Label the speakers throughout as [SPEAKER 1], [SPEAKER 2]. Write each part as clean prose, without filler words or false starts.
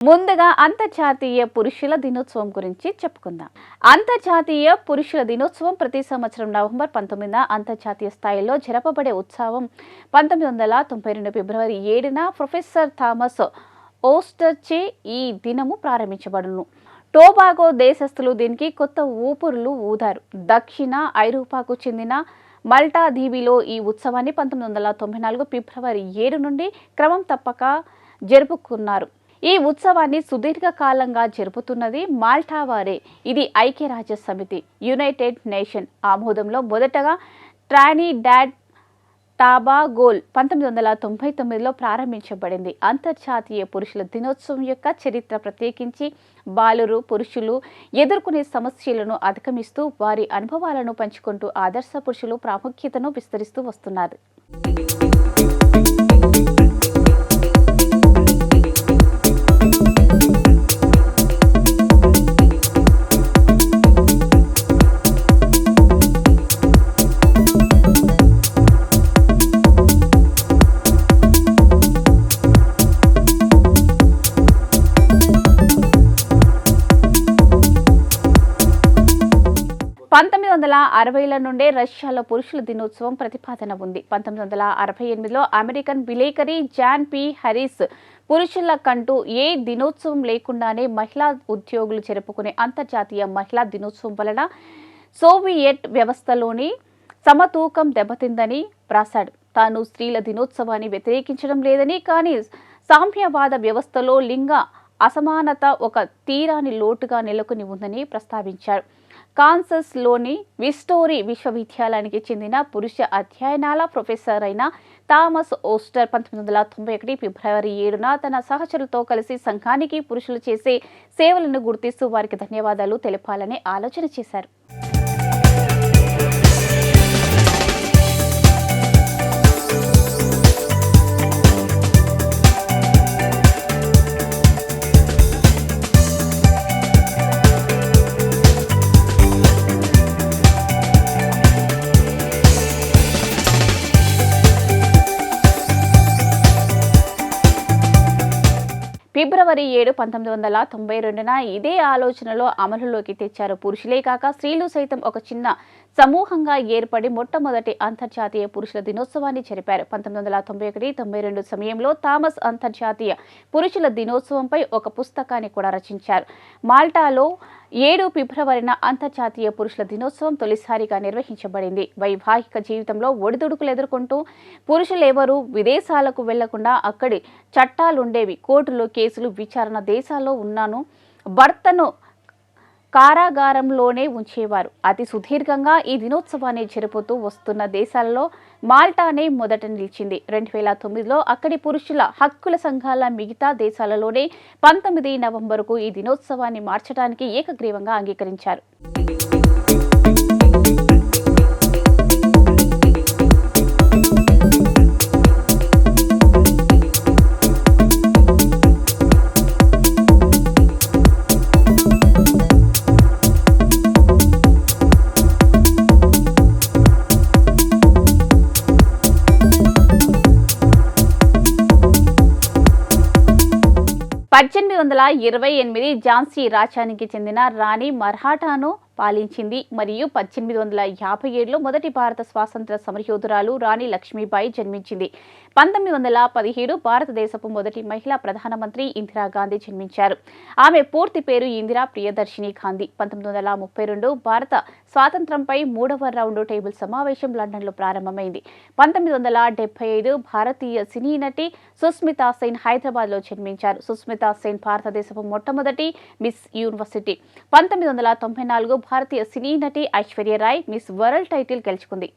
[SPEAKER 1] ముందుగా అంతర్జాతీయ పురుషుల దినోత్సవం గురించి చెప్పుకుందాం. అంతర్జాతీయ పురుషుల దినోత్సవం ప్రతి సంవత్సరం నవంబర్ 19న అంతర్జాతీయ స్థాయిలో జరపబడే ఉత్సవం. 1992 ఫిబ్రవరి 7న ప్రొఫెసర్ థామస్ ఓస్టర్చే ఈ దినము ప్రారంభించబడును. టోబాగో దేశస్థులు దీనికి కొత్త ఊపిరులు ఊదారు. దక్షిణ ఐరోపాకు చెందిన మల్టా దీవిలో ఈ ఉత్సవాన్ని 1994 ఫిబ్రవరి 7 నుండి క్రమం తప్పక జరుపుకున్నారు. ఈ ఉత్సవాన్ని సుదీర్ఘకాలంగా జరుపుతున్నది మాల్టా వారే. ఇది ఐక్యరాజ్య సమితి యునైటెడ్ నేషన్ ఆమోదంలో మొదటగా ట్రానిడాడ్ టాబాగోల్ 1999లో ప్రారంభించబడింది. అంతర్జాతీయ పురుషుల దినోత్సవం యొక్క చరిత్ర ప్రత్యేకించి బాలురు పురుషులు ఎదుర్కొనే సమస్యలను అధిగమిస్తూ వారి అనుభవాలను పంచుకుంటూ ఆదర్శ పురుషులు ప్రాముఖ్యతను విస్తరిస్తూ వస్తున్నారు. 1960ల నుండే రష్యాలో పురుషుల దినోత్సవం ప్రతిపాదన ఉంది. 1968లో అమెరికన్ విలేకరి జాన్ పి హారిస్ పురుషుల కంటూ ఏ దినోత్సవం లేకుండానే మహిళా ఉద్యోగులు జరుపుకునే అంతర్జాతీయ మహిళా దినోత్సవం వలన సోవియట్ వ్యవస్థలోని సమతూకం దెబ్బతిందని రాశాడు. తాను స్త్రీల దినోత్సవాన్ని వ్యతిరేకించడం లేదని, కానీ సామ్యవాద వ్యవస్థలో లింగ అసమానత ఒక తీరాని లోటుగా నెలకొని ఉందని ప్రస్తావించారు. కాన్సస్లోని విస్టోరీ విశ్వవిద్యాలయానికి చెందిన పురుష అధ్యయనాల ప్రొఫెసర్ అయిన థామస్ ఓస్టర్ 1991 ఫిబ్రవరి 7న తన సహచరులతో కలిసి సంఘానికి పురుషులు చేసే సేవలను గుర్తిస్తూ వారికి ధన్యవాదాలు తెలపాలని ఆలోచన చేశారు. 7 ఫిబ్రవరి 1992న ఇదే ఆలోచనలో అమలులోకి తెచ్చారు. పురుషులే కాక స్త్రీలు సైతం ఒక చిన్న సమూహంగా ఏర్పడి మొట్టమొదటి అంతర్జాతీయ పురుషుల దినోత్సవాన్ని జరిపారు. 1991-92 సమయంలో థామస్ అంతర్జాతీయ పురుషుల దినోత్సవంపై ఒక పుస్తకాన్ని కూడా రచించారు. మాల్టాలో 7 ఫిబ్రవరిన అంతర్జాతీయ పురుషుల దినోత్సవం తొలిసారిగా నిర్వహించబడింది. వైవాహిక జీవితంలో ఒడిదుడుకులు ఎదుర్కొంటూ పురుషులెవరూ విదేశాలకు వెళ్లకుండా అక్కడి చట్టాలుండేవి. కోర్టులో కేసులు విచారణ దేశాల్లో ఉన్నాను. భర్తను కారాగారంలోనే ఉంచేవారు. అతి సుదీర్ఘంగా ఈ దినోత్సవాన్ని జరుపుతూ వస్తున్న దేశాలలో మాల్టానే మొదట నిలిచింది. 2009లో అక్కడి పురుషుల హక్కుల సంఘాల మిగతా దేశాలలోనే 19 నవంబరుకు ఈ దినోత్సవాన్ని మార్చడానికి ఏకగ్రీవంగా అంగీకరించారు. పద్దెనిమిది 1828 ఝాన్సీ రాజ్యానికి చెందిన రాణి మరాఠాను పాలించింది మరియు 1857లో మొదటి భారత స్వాతంత్ర సమరయోధురాలు రాణి లక్ష్మీబాయి జన్మించింది. 1917 భారతదేశపు మొదటి మహిళా ప్రధానమంత్రి ఇందిరాగాంధీ జన్మించారు. ఆమె పూర్తి పేరు ఇందిరా ప్రియదర్శిని గాంధీ. 1932 భారత స్వాతంత్ర్యంపై 3వ రౌండ్ టేబుల్ సమావేశం లండన్లో ప్రారంభమైంది. 1975 భారతీయ సినీ నటి సుస్మితా సేన్ హైదరాబాద్లో జన్మించారు. సుస్మితా సేన్ భారతదేశపు మొట్టమొదటి మిస్ యూనివర్సిటీ. 1994 భారతీయ సినీ నటి Aishwarya Rai miss world title గెలుచుకుంది.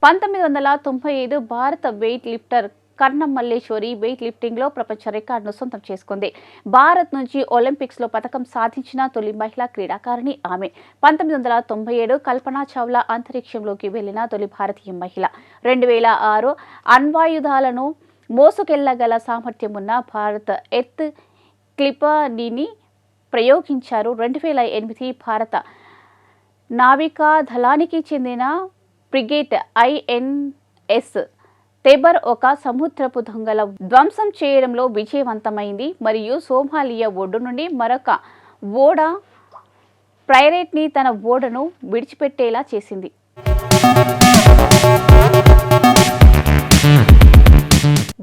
[SPEAKER 1] 1995 భారత weight lifter Karnam Malleswari weight lifting లో ప్రపంచ రికార్డును సొంతం చేసుకుంది. భారత్ నుంచి ఒలింపిక్స్ లో పథకం సాధించిన తొలి మహిళా క్రీడాకారిణి ఆమె. 1997 కల్పనా చావ్లా అంతరిక్షంలోకి వెళ్లిన తొలి భారతీయ మహిళ. 2006 అణ్వాయుధాలను మోసుకెళ్లగల సామర్థ్యం ఉన్న భారత ఎర్త్ క్లిపర్ని ప్రయోగించారు. 2008 భారత నావికా దళానికి చెందిన ఫ్రిగేట్ INS తెబర్ ఒక సముద్రపు దొంగల ధ్వంసం చేయడంలో విజయవంతమైంది మరియు సోమాలియా ఒడ్డు నుండి మరొక ఓడ ప్రైరేట్ని తన ఓడను విడిచిపెట్టేలా చేసింది.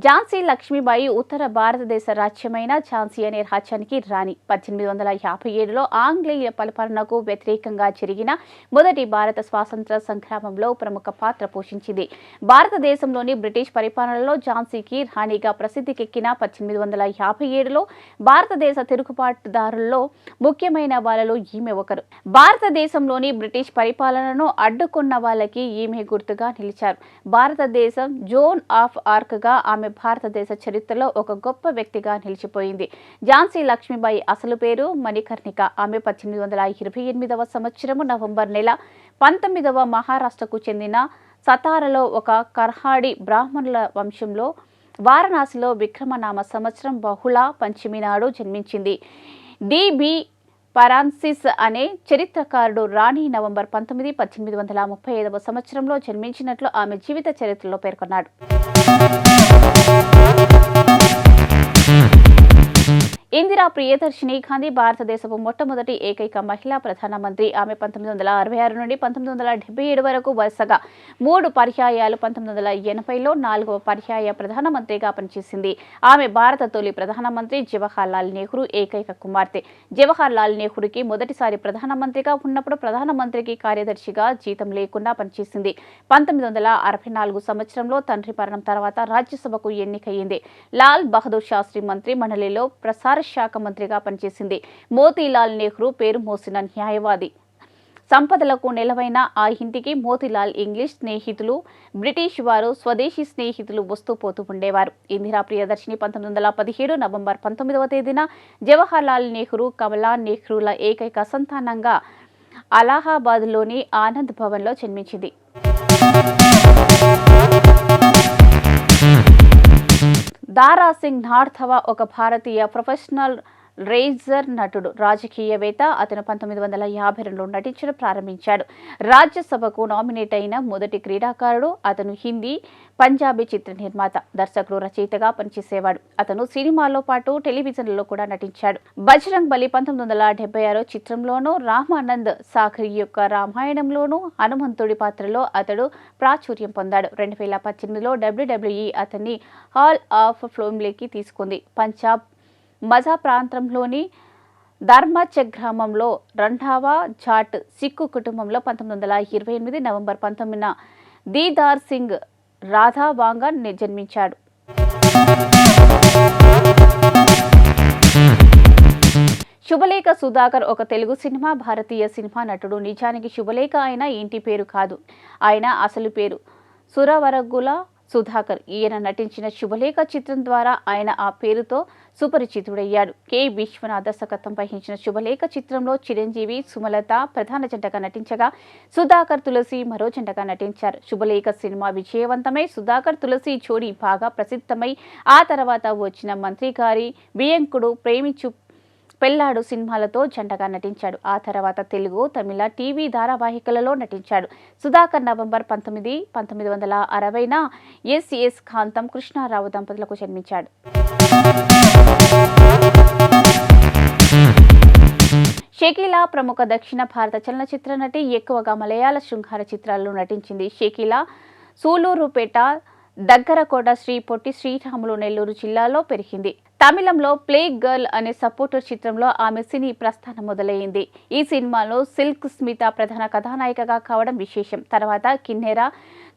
[SPEAKER 1] ఝాన్సీ లక్ష్మీబాయి ఉత్తర భారతదేశ రాజ్యమైన ఝాన్సీ అనే రాజ్యానికి రాణి. 1857లో ఆంగ్లేయుల పరిపాలనకు వ్యతిరేకంగా జరిగిన మొదటి భారత స్వాతంత్ర సంగ్రామంలో ప్రముఖ పాత్ర పోషించింది. భారతదేశంలోని బ్రిటిష్ పరిపాలనలో ఝాన్సీకి రాణిగా ప్రసిద్ధికెక్కిన 1857లో భారతదేశ తిరుగుబాటుదారుల్లో ముఖ్యమైన వాళ్ళలో ఈమె ఒకరు. భారతదేశంలోని బ్రిటిష్ పరిపాలనను అడ్డుకున్న వాళ్ళకి ఈమె గుర్తుగా నిలిచారు. భారతదేశం జోన్ ఆఫ్ ఆర్క్ గా ఆమె భారతదేశ చరిత్రలో ఒక గొప్ప వ్యక్తిగా నిలిచిపోయింది. ఝాన్సీ లక్ష్మీబాయి అసలు పేరు మణికర్ణిక. ఆమె 1828వ సంవత్సరము నవంబర్ నెల 19వ మహారాష్ట్రకు చెందిన సతారాలో ఒక కర్హాడి బ్రాహ్మణుల వంశంలో వారణాసిలో విక్రమనామ సంవత్సరం బహుళ పంచమి నాడు జన్మించింది. డి.బి. పరాన్సిస్ అనే చరిత్రకారుడు రాణి నవంబర్ 19, 1835వ సంవత్సరంలో జన్మించినట్లు ఆమె జీవిత చరిత్రలో పేర్కొన్నాడు. ఇందిరా ప్రియదర్శిని గాంధీ భారతదేశపు మొట్టమొదటి ఏకైక మహిళా ప్రధానమంత్రి. ఆమె 1966 నుండి 1977 వరకు వరుసగా 3 పర్యాయాలు 1980లో 4వ పర్యాయ ప్రధానమంత్రిగా పనిచేసింది. ఆమె భారత తొలి ప్రధానమంత్రి జవహర్ లాల్ నెహ్రూ ఏకైక కుమార్తె. జవహర్ లాల్ నెహ్రూకి మొదటిసారి ప్రధానమంత్రిగా ఉన్నప్పుడు ప్రధానమంత్రికి కార్యదర్శిగా జీతం లేకుండా పనిచేసింది. 1964 సంవత్సరంలో తండ్రి మరణం తర్వాత రాజ్యసభకు ఎన్నికయ్యింది. లాల్ బహదూర్ శాస్త్రి మంత్రి మండలిలో ప్రసార శాఖ మంత్రిగా పనిచేసింది. మోతీలాల్ నెహ్రూ పేరు మోసిన న్యాయవాది. సంపదలకు నెలవైన ఆ ఇంటికి మోతీలాల్ ఇంగ్లీష్ స్నేహితులు, బ్రిటిష్ వారు స్వదేశీ స్నేహితులు వస్తూ పోతూ ఉండేవారు. ఇందిరా ప్రియదర్శిని 1917 నవంబర్ 19వ తేదీన జవహర్ లాల్ నెహ్రూ, కమలా నెహ్రూల ఏకైక సంతానంగా అలహాబాద్లోని ఆనంద్ భవన్లో జన్మించింది. దారా సింగ్ నార్థవా ఒక భారతీయ ప్రొఫెషనల్ రేజర్ నటుడు, రాజకీయవేత్త. అతను 1952లో నటించడం ప్రారంభించాడు. రాజ్యసభకు నామినేట్ అయిన మొదటి క్రీడాకారుడు. అతను హిందీ, పంజాబీ చిత్ర నిర్మాత, దర్శకుడు, రచయితగా పనిచేసేవాడు. అతను సినిమాలో పాటు టెలివిజన్లో కూడా నటించాడు. బజరంగ్ బలి 1976 చిత్రంలోనూ, రామానంద్ సాగర్ యొక్క రామాయణంలోనూ హనుమంతుడి పాత్రలో అతడు ప్రాచుర్యం పొందాడు. 2018లో WWE అతన్ని హాల్ ఆఫ్ ఫేమ్లోకి తీసుకుంది. పంజాబ్ మజా ప్రాంతంలోని ధర్మచక్ గ్రామంలో రంధావా జాట్ సిక్కు కుటుంబంలో 1928 నవంబర్ 19న దీదార్ సింగ్ రాధావాంగా జన్మించాడు. శుభలేఖ సుధాకర్ ఒక తెలుగు సినిమా, భారతీయ సినిమా నటుడు. నిజానికి శుభలేఖ ఆయన ఇంటి పేరు కాదు. ఆయన అసలు పేరు సురవరగుల సుధాకర్. ఈయన నటించిన శుభలేఖ చిత్రం ద్వారా ఆయన ఆ పేరుతో సుపరిచితుడయ్యాడు. కె. విశ్వనాథ్ దర్శకత్వం వహించిన శుభలేఖ చిత్రంలో చిరంజీవి, సుమలత ప్రధాన జంటగా నటించగా సుధాకర్, తులసి మరో జంటగా నటించారు. శుభలేఖ సినిమా విజయవంతమై సుధాకర్, తులసి జోడీ బాగా ప్రసిద్ధమై ఆ తర్వాత వచ్చిన మంత్రి గారి, బియ్యంకుడు, ప్రేమించు పెళ్లాడు సినిమాలతో జంటగా నటించాడు. ఆ తర్వాత తెలుగు, తమిళ టీవీ ధారావాహికలలో నటించాడు. సుధాకర్ నవంబర్ 19, 1960న ఎస్ కాంతం కృష్ణారావు దంపతులకు జన్మించాడు. షకీలా ప్రముఖ దక్షిణ భారత చలనచిత్ర నటి. ఎక్కువగా మలయాళ శృంగార చిత్రాల్లో నటించింది. షకీలా సూలూరుపేట దగ్గరకోట శ్రీ పొట్టి శ్రీరాములు నెల్లూరు జిల్లాలో పెరిగింది. తమిళంలో ప్లే గర్ల్ అనే సపోర్టర్ చిత్రంలో ఆమె సినీ ప్రస్థానం మొదలైంది. ఈ సినిమాలో సిల్క్ స్మిత ప్రధాన కథానాయికగా కావడం విశేషం. తర్వాత కిన్నెర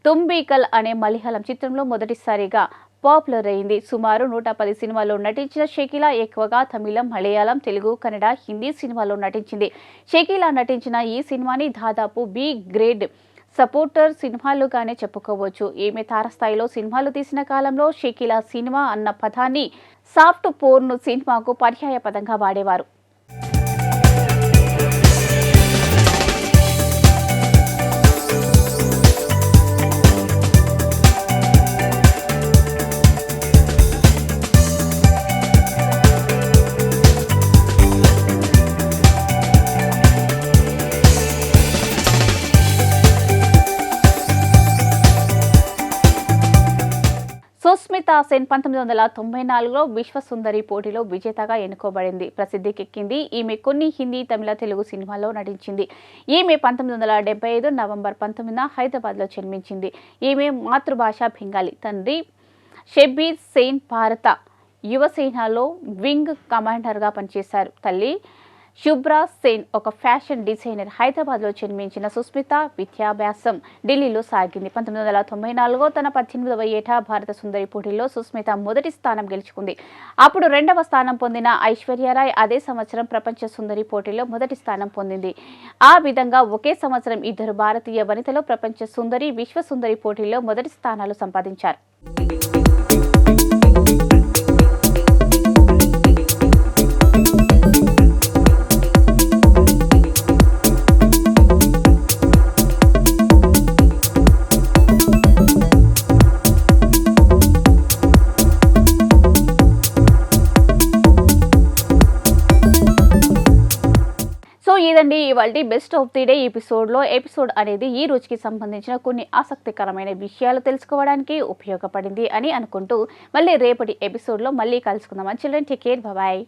[SPEAKER 1] తుంబికల్ అనే మలయాళం చిత్రంలో మొదటిసారిగా పాపులర్ అయింది. సుమారు 110 సినిమాల్లో నటించిన షకీలా ఎక్కువగా తమిళం, మలయాళం, తెలుగు, కన్నడ, హిందీ సినిమాల్లో నటించింది. షకీలా నటించిన ఈ సినిమాని దాదాపు బి గ్రేడ్ సపోర్టర్ సినిమాలుగానే చెప్పుకోవచ్చు. ఈమె తారస్థాయిలో సినిమాలు తీసిన కాలంలో షకీలా సినిమా అన్న పదాన్ని సాఫ్ట్ పోర్న్ సినిమాకు పర్యాయ పదంగా వాడేవారు. సుస్మితా సేన్ 1994లో విశ్వసుందరి పోటీలో విజేతగా ఎన్నుకోబడింది. ప్రసిద్ధికెక్కింది. ఈమె కొన్ని హిందీ, తమిళ, తెలుగు సినిమాల్లో నటించింది. ఈమె 1975 నవంబర్ 19న హైదరాబాద్లో జన్మించింది. ఈమె మాతృభాష బెంగాలీ. తండ్రి షబ్బీర్ సేన్ భారత యువసేనలో వింగ్ కమాండర్గా పనిచేశారు. తల్లి శుభ్రా సేన్ ఒక ఫ్యాషన్ డిజైనర్. హైదరాబాద్లో జన్మించిన సుస్మిత విద్యాభ్యాసం ఢిల్లీలో సాగింది. 1994లో తన 18వ ఏట భారత సుందరి పోటీల్లో సుస్మిత మొదటి స్థానం గెలుచుకుంది. అప్పుడు 2వ స్థానం పొందిన ఐశ్వర్యరాయ్ అదే సంవత్సరం ప్రపంచ సుందరి పోటీలో మొదటి స్థానం పొందింది. ఆ విధంగా ఒకే సంవత్సరం ఇద్దరు భారతీయ వనితలు ప్రపంచ సుందరి, విశ్వ సుందరి పోటీల్లో మొదటి స్థానాలు సంపాదించారు. సో ఇదండి ఇవాల్టి best of the day episode అనేది ఈ రోజుకి సంబంధించిన కొన్ని ఆసక్తికరమైన విషయాలు తెలుసుకోవడానికి ఉపయోగపడింది అని అనుకుంటూ మళ్ళీ రేపటి ఎపిసోడ్లో మళ్ళీ కలుసుకుందాం. Children take care, bye.